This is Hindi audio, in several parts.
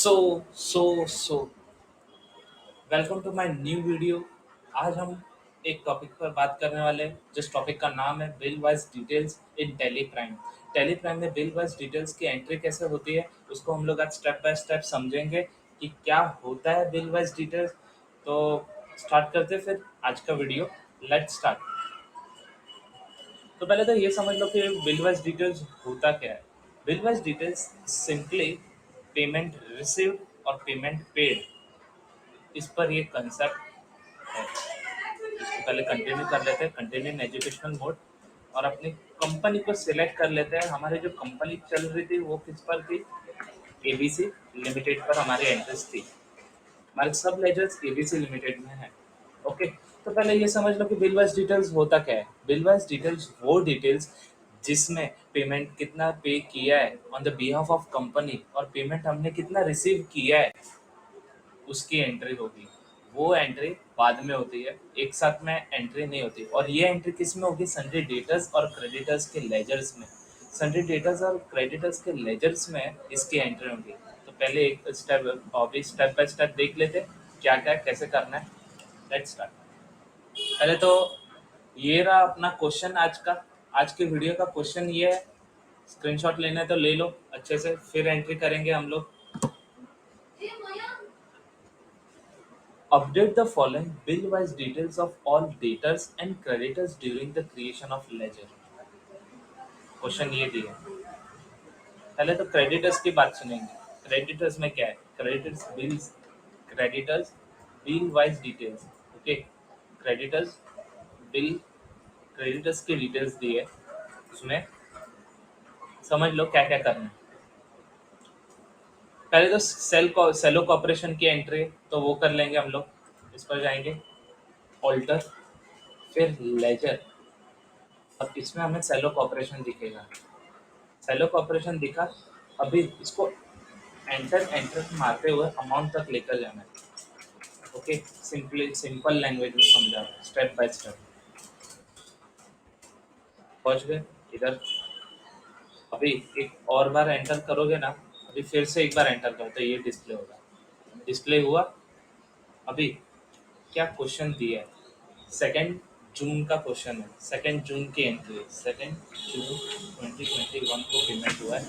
So welcome to my new video. आज हम एक टॉपिक पर बात करने वाले हैं जिस टॉपिक का नाम है bill wise details in Tally Prime. Tally Prime में बिल वाइज डिटेल्स की एंट्री कैसे होती है उसको हम लोग आज स्टेप बाय स्टेप समझेंगे कि क्या होता है बिल वाइज डिटेल्स। तो स्टार्ट करते हैं फिर आज का वीडियो। Let's start. तो पहले तो ये समझ लो कि बिल वाइज डिटेल्स होता क्या है। Bill wise details simply payment received और पेमेंट पेड, इस पर ये कंसेप्ट है। इसको पहले कंटिन्यू कर लेते हैं, कंटिन्यू इन एजुकेशनल मोड, और अपनी कंपनी को सिलेक्ट कर लेते हैं। हमारी जो कंपनी चल रही थी वो किस पर थी? एबीसी लिमिटेड पर हमारी एंट्रीज थी। हमारे सब लेजर्स एबीसी लिमिटेड में है। ओके, तो पहले ये समझ लो कि बिल वाइज डिटेल्स होता क्या है। बिल वाइज डिटेल्स वो डिटेल्स जिसमें पेमेंट कितना पे किया है on the behalf of company और पेमेंट हमने कितना रिसीव किया है उसकी एंट्री होगी। वो एंट्री बाद में होती है, एक साथ में एंट्री नहीं होती। और ये एंट्री किस में होगी? सन्ड्री डेटर्स और क्रेडिटर्स के लेजर्स में। सन्ड्री डेटर्स और क्रेडिटर्स के लेजर्स में इसकी एंट्री होगी। तो पहले एक स्टेप बाय स्टेप देख लेते हैं क्या क्या कैसे करना है। Let's start. पहले तो ये रहा अपना क्वेश्चन आज का। आज के वीडियो का क्वेश्चन ये है, स्क्रीनशॉट लेना है तो ले लो अच्छे से, फिर एंट्री करेंगे हम लोग। Update the following bill-wise details of all debtors and creditors during the creation of ledger। Question ये दिया है। पहले तो क्रेडिटर्स की बात सुनेंगे। क्रेडिटर्स में क्या है? Creditors bills, creditors bill wise details. Okay, creditors bill, creditors की डिटेल्स दी है, उसमें समझ लो क्या क्या करना है। पहले तो सेलो कॉर्पोरेशन की एंट्री, तो वो कर लेंगे हम लोग। इस पर जाएंगे, ऑल्टर, फिर लेजर, और इसमें हमें सेलो कॉर्पोरेशन दिखेगा। सेलो कॉर्पोरेशन दिखा, अभी इसको एंटर एंटर मारते हुए अमाउंट तक लेकर जाना है। ओके, सिंपल लैंग्वेज में समझा रहा हूँ, स्टेप बाय स्टेप। पहुंच गए इधर। अभी एक और बार एंटर करोगे ना, अभी फिर से एक बार एंटर करो तो ये डिस्प्ले होगा। डिस्प्ले हुआ। अभी क्या क्वेश्चन दिया है? 2 जून का क्वेश्चन है, 2 जून की एंट्री है। 2 जून 2021 को पेमेंट हुआ है।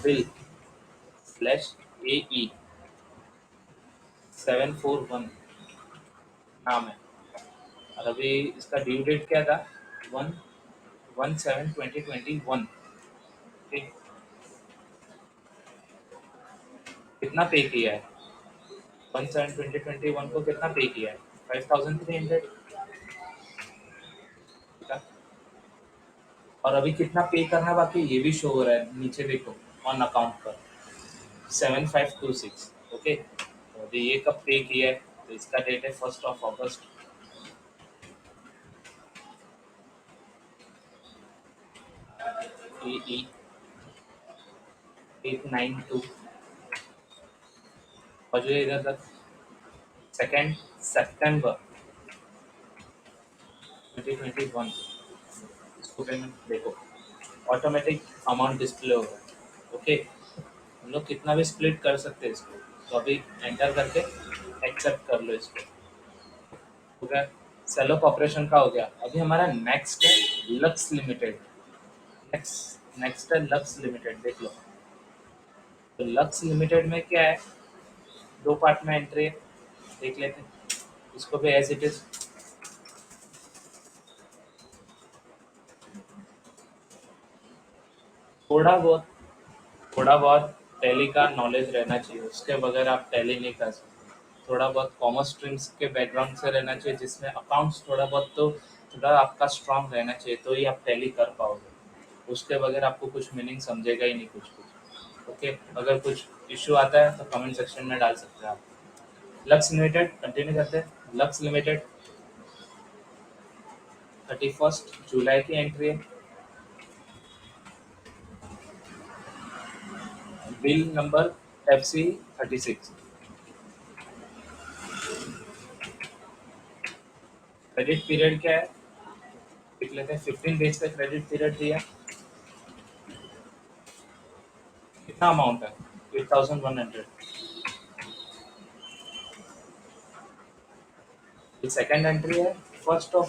बिल स्लैश ए ई 741 नाम है। और अभी इसका ड्यू डेट क्या था? 1/7/2021। ठीक, कितना पे किया है? 1/7/2021 को कितना पे किया है? 5300। और अभी कितना पे करना बाकी ये भी शो हो रहा है, नीचे देखो ऑन अकाउंट पर 7526। ओके, तो अभी ये कब पे किया है? तो इसका डेट है 1 अगस्त। ई 892 और जो इधर तक 2 सितंबर 2021 इसको पेमेंट देखो, ऑटोमेटिक अमाउंट डिस्प्ले हो रहा है। ओके, हम लोग कितना भी स्प्लिट कर सकते हैं इसको। तो अभी एंटर करके एक्सेप्ट कर लो इसको। हो गया, सेलो कॉर्पोरेशन का हो गया। अभी हमारा नेक्स्ट है लक्स लिमिटेड। नेक्स्ट है लक्स लिमिटेड, देख लो। तो लक्स लिमिटेड में क्या है? 2 पार्ट में एंट्री है, देख लेते हैं इसको भी एज इट इज। थोड़ा बहुत थोड़ा बहुत टैली का नॉलेज रहना चाहिए, उसके बगैर आप टैली नहीं कर सकते। थोड़ा बहुत कॉमर्स स्ट्रीम्स के बैकग्राउंड से रहना चाहिए, जिसमें अकाउंट्स थोड़ा बहुत तो थोड़ा आपका स्ट्रांग रहना चाहिए, तो ही आप टैली कर पाओगे। उसके बगैर आपको कुछ मीनिंग समझेगा ही नहीं कुछ कुछ। ओके, अगर कुछ इश्यू आता है तो कमेंट सेक्शन में डाल सकते हैं आप। लक्स लिमिटेड कंटिन्यू करते हैं। लक्स लिमिटेड 31 जुलाई की एंट्री है। Bill number FC 36। Credit period क्या है देख लेते हैं। 15 डेज का क्रेडिट पीरियड दिया। कितना अमाउंट है? 8100। ये सेकंड एंट्री है 1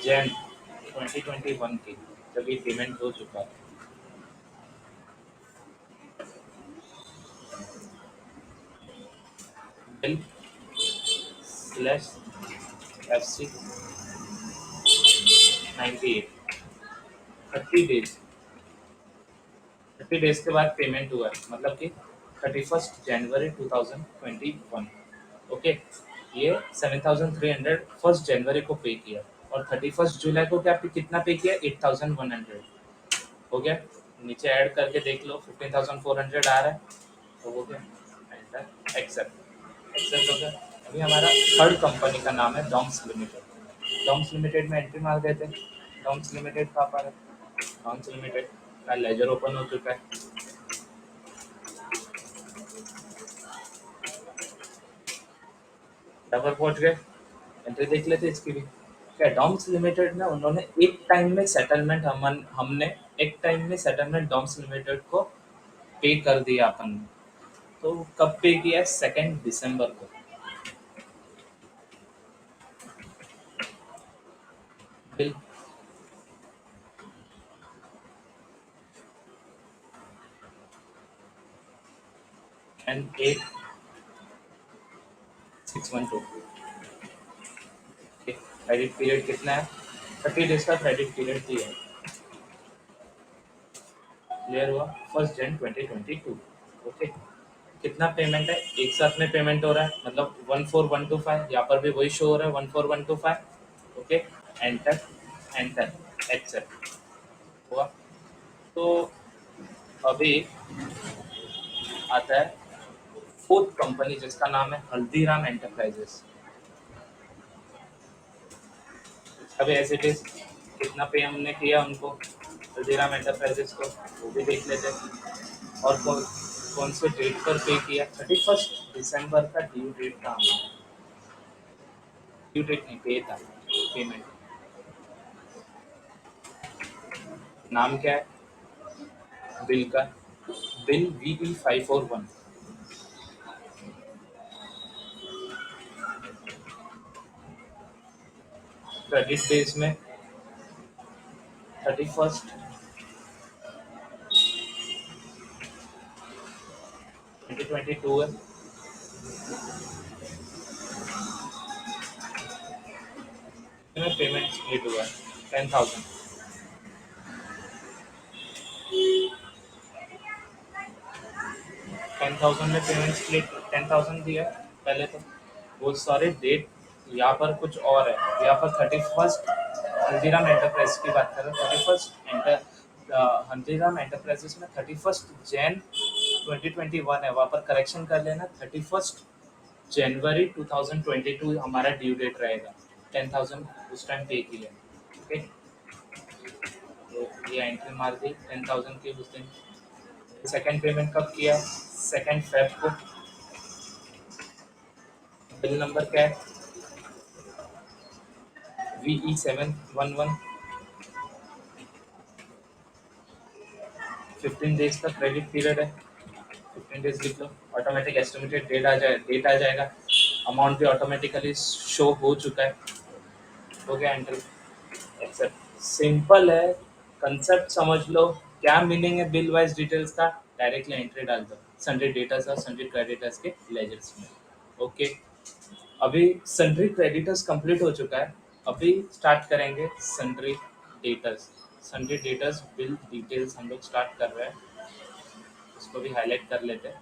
जैन 2021 की, जब ये पेमेंट हो चुका है। Bill slash FC 98, 30 days, 30 days के बाद पेमेंट हुआ है, मतलब कि 31 जनवरी 2021। ओके, ये 7,300 1 जनवरी को पे किया, और 31 जुलाई को क्या कितना पे किया, 8,100। हो गया, नीचे ऐड करके देख लो, 15,400 आ रहा है, तो हो गया। एंटर, एक्सेप्ट, एक्सेप्ट हो गया। अभी हमारा थर्ड कंपनी का नाम है डॉम्स लिमिटेड। डॉम्स लिमिटेड में एंट्री मार देते हैं। डॉम्स लिमिटेड कहाँ पर है, डॉम्स लिमिटेड का लेजर ओपन हो चुका है। डबल पहुंच गए, एंट्री देख लेते इसकी भी। क्या डॉम्स लिमिटेड में उन्होंने एक टाइम में सेटलमेंट, हमने एक टाइम में सेटलमेंट डॉम्स लिमिटेड को पे कर दिया अपन ने। तो कब पे किया है, 2 दिसंबर को। Bill and 8612। क्रेडिट पीरियड कितना है, 30 डेज का क्रेडिट पीरियड दिया है। क्लियर हुआ, 1 जन 2022। ओके, कितना पेमेंट है, एक साथ में पेमेंट हो रहा है, मतलब 14125, यहाँ पर भी वही शो हो रहा है, 14125। ओके, एंटर, एंटर, एक्सेप्ट हुआ। तो अभी आता है फोर्थ कंपनी, जिसका नाम है हल्दीराम एंटरप्राइजेस। अभी एज इट इज कितना पे हमने किया उनको, हल्दीराम एंटरप्राइजेस को, वो भी देख लेते हैं। और कौन कौन से डेट पर पे किया, 31 दिसंबर का ड्यू डेट था हमारा। ड्यू डेट नहीं, पे था, पेमेंट। नाम क्या है बिल का, बिल VE541। क्रेडिट बेस में 31 2022 है। इसमें पेमेंट स्प्लिट हुआ है 10,000। 10,000 में पेमेंट स्प्लिट, 10,000 दिया है पहले तो। वो सारे डेट यहाँ पर कुछ और है, यहाँ पर 31 हल्दीराम एंटरप्राइज की बात कर रहे हैं। 31 हल्दीराम एंटरप्राइजेस में 31 जैन 2021 है, वहाँ पर करेक्शन कर लेना। 31 जनवरी 2022 हमारा ड्यू डेट रहेगा। 10,000 उस टाइम पे किया। ओके, तो ये एंट्री मार दी 10,000 की उस दिन। सेकंड पेमेंट कब किया, 2 फेब को। बिल नंबर क्या है, VE711। 15 डेज का क्रेडिट पीरियड है, 15 डेज लिख लो। ऑटोमेटिक एस्टिमेटेड डेट आ जाएगा। अमाउंट भी ऑटोमेटिकली शो हो चुका है। हो गया एंट्री, एक्सेप्ट। सिंपल है, कंसेप्ट समझ लो। क्या मीनिंग है बिल वाइज डिटेल्स का, डायरेक्टली एंट्री डाल दो सन्ड्री डेटर्स और सन्ड्री क्रेडिटर्स के लेजर्स में। ओके, अभी सन्ड्री क्रेडिटर्स कंप्लीट हो चुका है। अभी स्टार्ट करेंगे sundry debtors. Sundry debtors bill details हम लोग स्टार्ट कर रहे हैं, उसको भी हाईलाइट कर लेते हैं।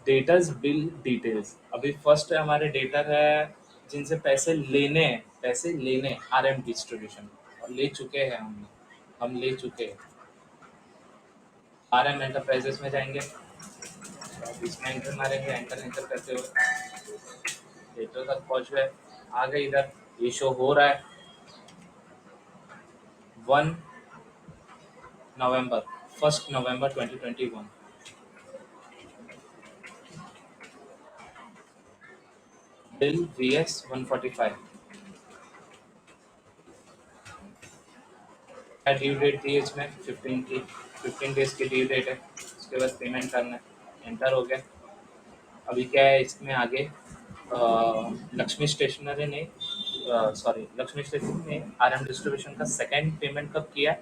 डेटर्स बिल डिटेल्स, अभी फर्स्ट है हमारे डेटर है जिनसे पैसे लेने हैं, पैसे लेने RM डिस्ट्रीब्यूशन, और ले चुके हैं हम ले चुके हैं। RM एंटरप्राइजेस में जाएंगे, इसमें एंटर मारेंगे, एंटर एंटर करते हुए डेटर तक पहुंच गए। आ गए इधर, ये शो हो रहा है 1 नवंबर, 1 नवंबर 2021। Bill VS145। क्या ड्यू डेट थी इसमें, 15 की, 15 डेज की ड्यू डेट है। उसके बाद पेमेंट करना है, एंटर हो गया। अभी क्या है इसमें आगे, लक्ष्मी स्टेशनरी ने सॉरी लक्ष्मी स्टेशनरी ने RM डिस्ट्रीब्यूशन का सेकंड पेमेंट कब किया?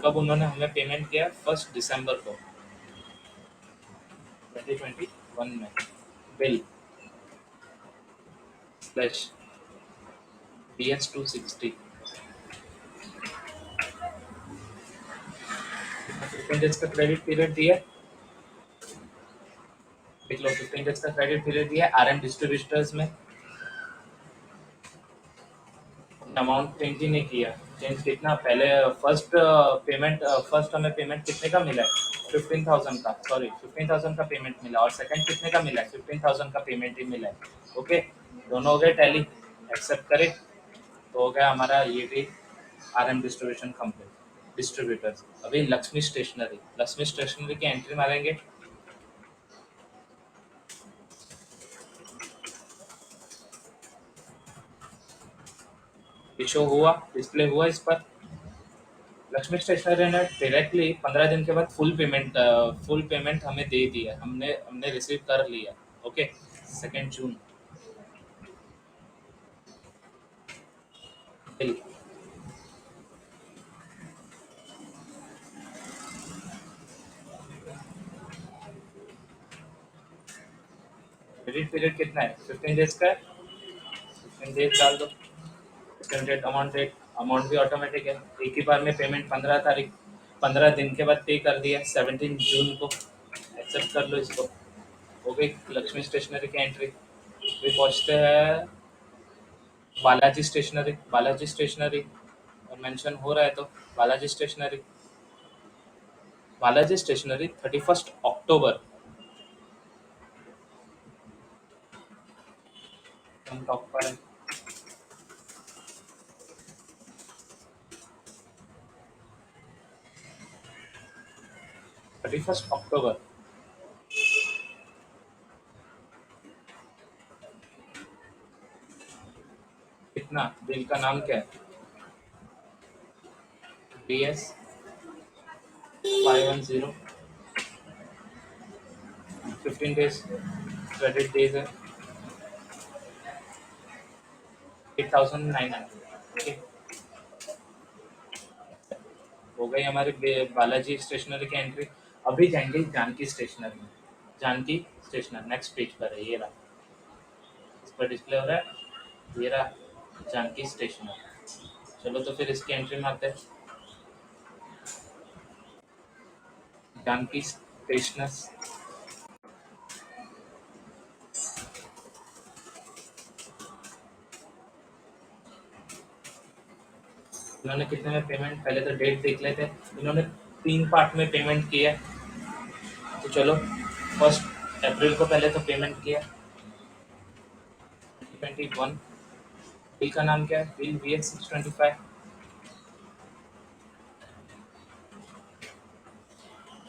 कब उन्होंने हमें पेमेंट किया? 1 दिसंबर को 2021 में। बिल स्लैश BS260 15 डेज का क्रेडिट पीरियड दिया। देख लो 15 डेज का क्रेडिट पीरियड दिया RM डिस्ट्रीब्यूटर्स में। अमाउंट चेंज ही नहीं किया। चेंज कितना पहले फर्स्ट हमें पेमेंट कितने का मिला है? 15,000 का, सॉरी 15,000 का पेमेंट मिला, और सेकंड कितने का मिला है? 15,000 का पेमेंट ही मिला है। ओके, दोनों हो गए टैली, एक्सेप्ट करें तो हो गया हमारा ये भी RM डिस्ट्रीब्यूशन कंपनी डिस्ट्रीब्यूटर्स। अभी लक्ष्मी स्टेशनरी की एंट्री मारेंगे। शो हुआ, डिस्प्ले हुआ इस पर। लक्ष्मी स्टेशनरी ने डायरेक्टली 15 दिन के बाद फुल पेमेंट हमें दे दिया, हमने हमने रिसीव कर लिया। ओके, 2 जून। बिल क्रेडिट पीरियड कितना है? 15 डेज का है। 15 डेज डाल दो। डेट अमाउंट भी ऑटोमेटिक है। एक ही बार में पेमेंट 15 तारीख 15 दिन के बाद पे कर दिया 17 जून को। एक्सेप्ट कर लो इसको। हो गई लक्ष्मी स्टेशनरी की एंट्री। फिर पहुंचते हैं बालाजी स्टेशनरी और मेंशन हो रहा है तो बालाजी स्टेशनरी 31 अक्टूबर। हम टॉप पर है। 31 अक्टूबर। कितना? बिल का नाम क्या है? BS510। 15 डेज क्रेडिट डेज है। 8,900। हो गई हमारे बालाजी स्टेशनरी की एंट्री। अभी जाएंगे जानकी स्टेशनरी में। जानकी स्टेशनर नेक्स्ट पेज पर है, ये रहा। इस पर डिस्प्ले हो रहा है, ये रहा जानकी स्टेशनर। चलो तो फिर इसकी एंट्री मारते हैं। जानकी स्टेशनर्स। इन्होंने कितने में पेमेंट, पहले तो डेट देख लेते हैं। इन्होंने 3 पार्ट में पेमेंट किया है। तो चलो 1 अप्रैल को पहले तो पेमेंट किया 2021। बिल का नाम क्या है? Bill BS625।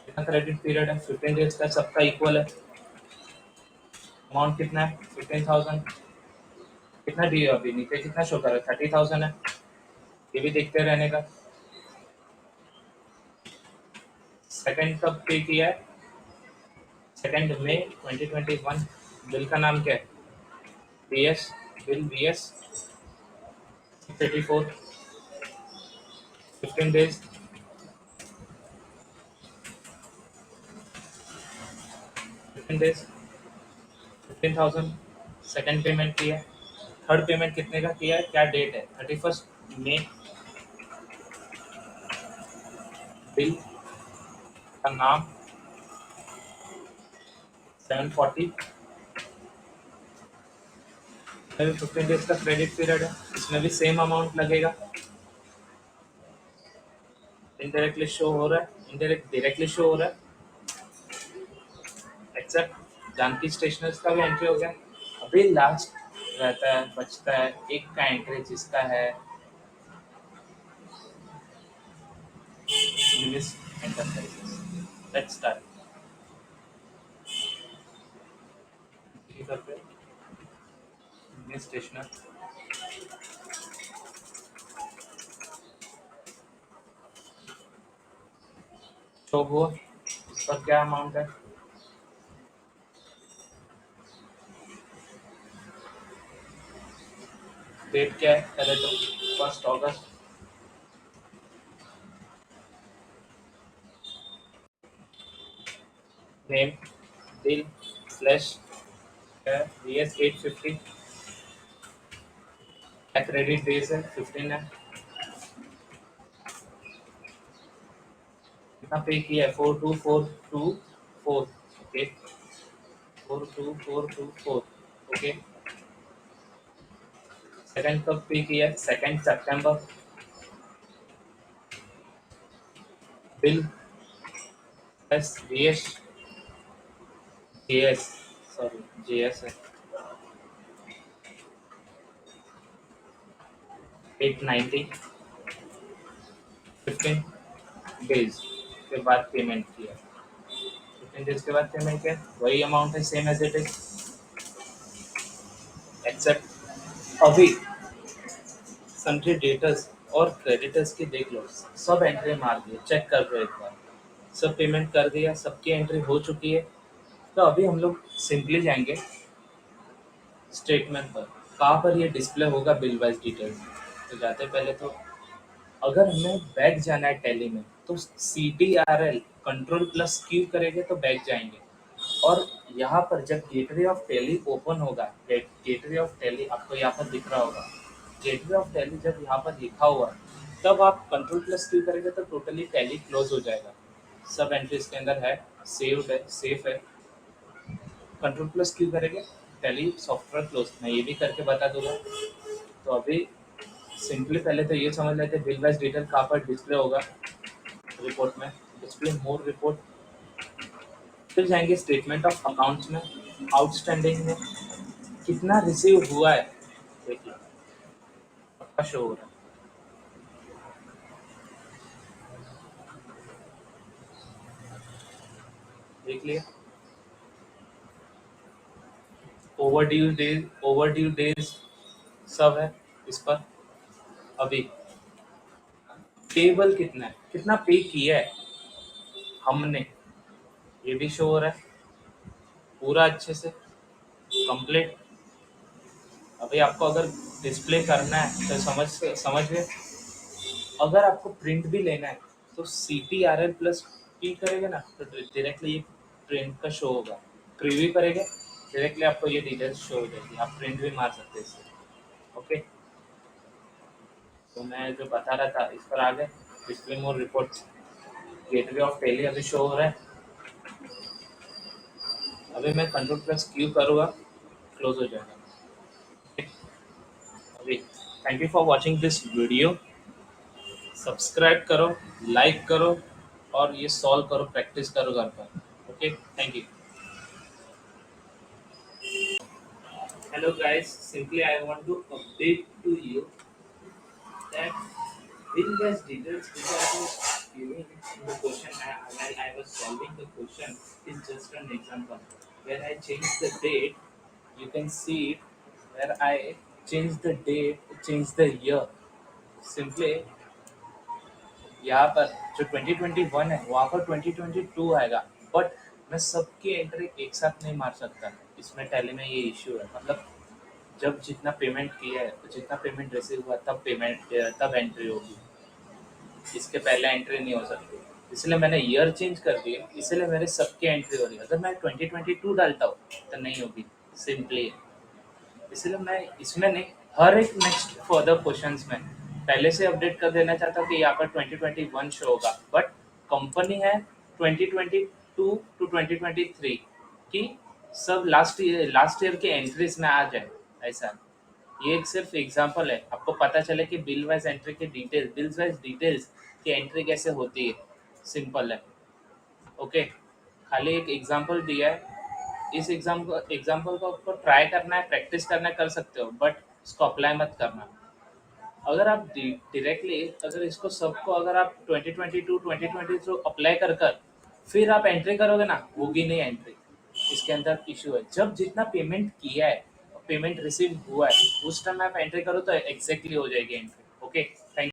कितना क्रेडिट पीरियड है? 15 डेज का, सबका इक्वल है। अमाउंट कितना है? 15,000। कितना डी अभी नीचे कितना शो कर रहा है? 30,000 है। ये भी देखते रहने का। सेकंड कब पे किया है? 2 मई 2021। बिल का नाम क्या है? BS bill BS 34। 15 days 15 days 15,000। Second payment किया है। थर्ड पेमेंट कितने का किया है? क्या डेट है? 31 मई। बिल का नाम 740। 15 डेज का क्रेडिट पीरियड है, इसमें भी सेम अमाउंट लगेगा। इनडायरेक्टली शो हो रहा है, इनडायरेक्ट डायरेक्टली शो हो रहा है। एक्सेप्ट जानकी स्टेशनर्स का भी एंट्री हो गया। अभी लास्ट रहता है, बचता है एक का एंट्री, जिसका है यूनिस एंटरप्राइजेस। Let's start. करते यूनिस स्टेशनर। शो हुआ, इसका क्या अमाउंट है? डेट क्या है पहले तो? 1 अगस्त। Name bill slash VS 850। Credit days है 15 है। कितना पे किया है? 42424। ओके, 42424। ओके, सेकंड कब पे किया है? 2 सितंबर। Bill plus JS, sorry JS है 890। 15 डेज के बाद पेमेंट किया। 15 डेज के बाद पेमेंट किया, वही अमाउंट है, same as it is, except अभी सन्ट्री डेटर्स और क्रेडिटर्स की देख लो, सब एंट्री मार दिए, चेक कर लो एक बार, सब पेमेंट कर दिया, सबकी एंट्री हो चुकी है। तो अभी हम लोग सिंपली जाएंगे स्टेटमेंट पर, कहाँ पर ये डिस्प्ले होगा बिल वाइज डिटेल्स। तो जाते पहले तो अगर हमें बैक जाना है टैली में, तो CTRL कंट्रोल प्लस क्यू करेंगे तो बैक जाएंगे। और यहाँ पर जब गेटवे ऑफ टैली ओपन होगा, गेटवे ऑफ टैली आपको यहाँ पर दिख रहा होगा, गेटवे ऑफ टैली जब यहाँ पर लिखा हुआ, तब आप कंट्रोल प्लस क्यू करेंगे तो टोटली टैली क्लोज हो जाएगा। सब एंट्री इसके अंदर है, सेव्ड है, सेफ है। कंट्रोल प्लस क्यू करेंगे, टैली सॉफ्टवेयर क्लोज, मैं ये भी करके बता दूंगा। तो अभी सिंपली पहले तो ये समझ लेते हैं बिल वाइज डिटेल कहाँ पर डिस्प्ले होगा। रिपोर्ट में डिस्प्ले मोर रिपोर्ट, फिर जाएंगे स्टेटमेंट ऑफ अकाउंट्स में, आउटस्टैंडिंग में कितना रिसीव हुआ है, देखिए आपका शो हो रहा है, देख लिया। ओवर ड्यू डेज सब है इस पर। अभी पेबल कितना है, कितना पे किया है हमने, ये भी शो हो रहा है पूरा अच्छे से कंप्लीट। अभी आपको अगर डिस्प्ले करना है तो समझिए, अगर आपको प्रिंट भी लेना है तो CTRL प्लस P करेगा ना, तो डायरेक्टली ये प्रिंट का शो होगा। प्रीव्यू करेंगे, डायरेक्टली आपको ये डिटेल्स शो हो जाएगी, आप प्रिंट भी मार सकते हैं इससे। ओके, तो मैं जो बता रहा था इस पर आ गए, display more report, gateway of Tally अभी शो हो रहा है। अभी मैं कंट्रोल प्लस क्यू करूँगा, क्लोज हो जाएगा। अभी thank you for watching this video, subscribe करो, लाइक करो, और ये सॉल्व करो, प्रैक्टिस करो घर पर। Okay, thank you. Hello guys, simply I want to update to you that bill gas details which I was giving in the question while I was solving the question is just an example. Where I changed the date, you can see it, where I changed the date, changed the year. Simply यहाँ पर जो 2021 है वहाँ पर 2022 आएगा, बट मैं सबकी एंट्री एक साथ नहीं मार सकता, इसमें टैली में ये इश्यू है। मतलब जब जितना पेमेंट किया है, तो जितना पेमेंट रिसीव हुआ तब पेमेंट, तब एंट्री होगी, इसके पहले एंट्री नहीं हो सकती। इसलिए मैंने ईयर चेंज कर दिया, इसलिए मेरे सबके एंट्री हो रही है। अगर मैं 2022 डालता हूँ तो नहीं होगी, सिंपली। इसलिए मैं इसमें नहीं, हर एक नेक्स्ट फर्दर क्वेश्चंस में पहले से अपडेट कर देना चाहता हूँ कि यहाँ पर 2021 शो होगा, बट कंपनी है 2022 टू 2023 की, सब लास्ट ईयर के एंट्रीज में आ जाए, ऐसा। ये एक सिर्फ एग्जांपल है, आपको पता चले कि बिल वाइज एंट्री के डिटेल्स, बिल वाइज डिटेल्स की एंट्री कैसे होती है, सिंपल है। ओके, खाली एक एग्जांपल दिया है, इस एग्जाम्पल को आपको ट्राई करना है, प्रैक्टिस करना है, कर सकते हो, बट इसको अप्लाई मत करना। अगर आप डायरेक्टली, अगर इसको सबको अगर आप 2022 2023 अप्लाई कर फिर आप एंट्री करोगे ना, होगी नहीं एंट्री। इसके अंदर इशू है, जब जितना पेमेंट किया है, पेमेंट रिसीव हुआ है, उस टाइम आप एंट्री करो तो एग्जैक्टली हो जाएगी एंट्री। Okay, thank